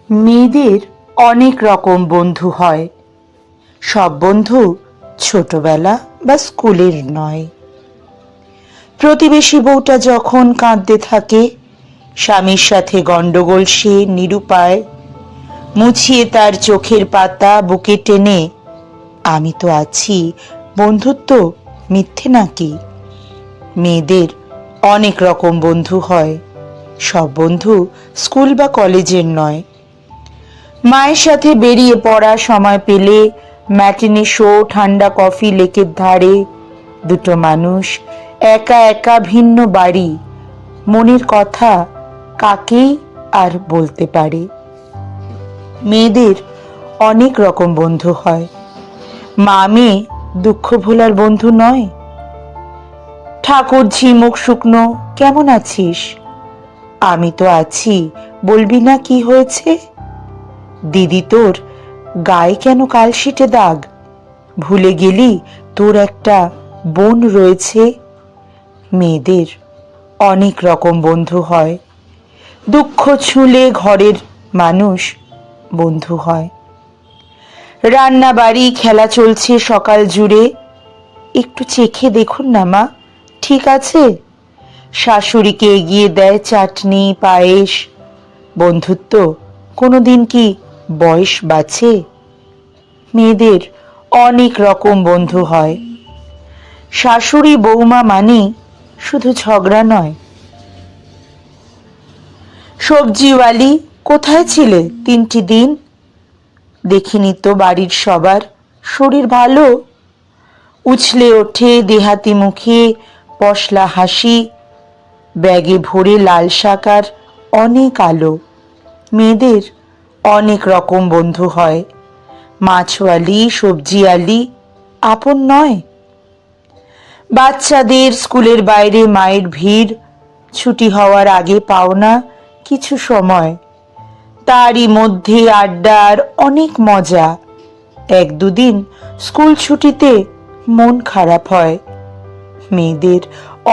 মেয়েদের অনেক রকম বন্ধু হয়। সব বন্ধু ছোটবেলা বা স্কুলের নয়। প্রতিবেশী বউটা যখন কাঁদতে থাকে, স্বামীর সাথে গন্ডগোল সে নিরুপায়, মুছিয়ে তার চোখের পাতা বুকে টেনে, আমি তো আছি, বন্ধুত্ব মিথ্যে নাকি? মেয়েদের অনেক রকম বন্ধু হয়। সব বন্ধু স্কুল বা কলেজের নয়। মায়ের সাথে বেরিয়ে পড়া সময় পেলে ম্যাটিনি শো, ঠান্ডা কফি লেকের ধারে, দুটো মানুষ একা একা ভিন্ন বাড়ি, মনের কথা কাকেই আর বলতে পারে। মেয়েদের অনেক রকম বন্ধু হয়। মা মেয়ে দুঃখ ভোলার বন্ধু নয়। ঠাকুর ঝিমুক শুকনো, কেমন আছিস? আমি তো আছি, বলবি না কি হয়েছে? দিদি তোর গায়ে কেন কালশিটে দাগ? ভুলে গেলি তোর একটা বোন রয়েছে? মেয়েদের অনেক রকম বন্ধু হয়। দুঃখ ছুঁলে ঘরের মানুষ বন্ধু হয়। রান্না বাড়ি খেলা চলছে সকাল জুড়ে, একটু চেখে দেখুন না মা, ঠিক আছে? শাশুড়িকে এগিয়ে দেয় চাটনি পায়েস। বন্ধুত্ব কোনোদিন কি বয়স বাঁচে? মেয়েদের অনেক রকম বন্ধু হয়। শাশুড়ি বৌমা মানে শুধু ঝগড়া নয়। সবজিওয়ালি, কোথায় ছিলে 3টি দিন? দেখিনি তো বাড়ির সবার শরীর ভালো? উছলে ওঠে দেহাতি মুখে পশলা হাসি, ব্যাগে ভরে লাল শাক আর অনেক আলো। মেয়েদের অনেক রকম বন্ধু হয়। মাছওয়ালি, সবজিওয়ালি আপন নয়। বাচ্চাদের স্কুলের বাইরে মায়ের ভিড়, ছুটি হওয়ার আগে পাওনা কিছু সময়, তারই মধ্যে আড্ডার অনেক মজা। 1-2 দিন স্কুল ছুটিতে মন খারাপ হয়। মেয়েদের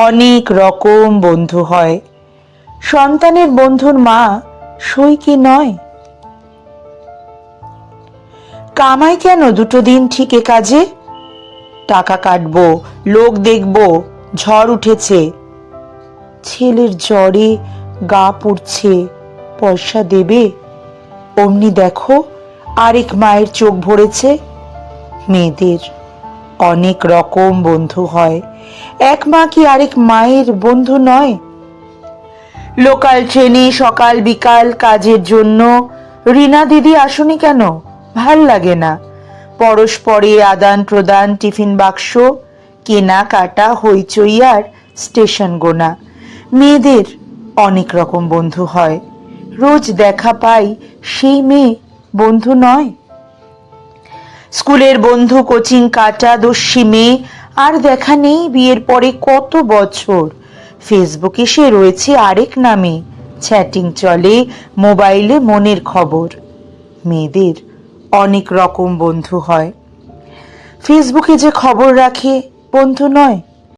অনেক রকম বন্ধু হয়। সন্তানের বন্ধুর মা সই কি নয়? কামাই কেন 2 দিন ঠিকে কাজে? টাকা কাটবো, লোক দেখবো, ঝড় উঠেছে। ছেলের জ্বরে গা পুড়ছে, পয়সা দেবে? অমনি দেখো আরেক মায়ের চোখ ভরেছে। মেয়েদের অনেক রকম বন্ধু হয়। এক মা কি আরেক মায়ের বন্ধু নয়? লোকাল ট্রেনে সকাল বিকাল কাজের জন্য রিনা দিদি আসুনি কেন? ভাল লাগে না। পরস্পরে আদান প্রদান, টিফিন বাক্স কেনা কাটা, হইচই আর স্টেশন গোনা। মেয়েদের অনেক রকম বন্ধু হয়। রোজ দেখা পাই সেই মেয়ে বন্ধু নয়। স্কুলের বন্ধু, কোচিং কাটা দস্যি মেয়ে, আর দেখা নেই বিয়ের পরে কত বছর। ফেসবুকে সে রয়েছে আরেক নামে, চ্যাটিং চলে মোবাইলে মনের খবর। মেয়েদের অনেক রকম বন্ধু হয়। ফেসবুকে যে খবর রাখে বন্ধু নয়।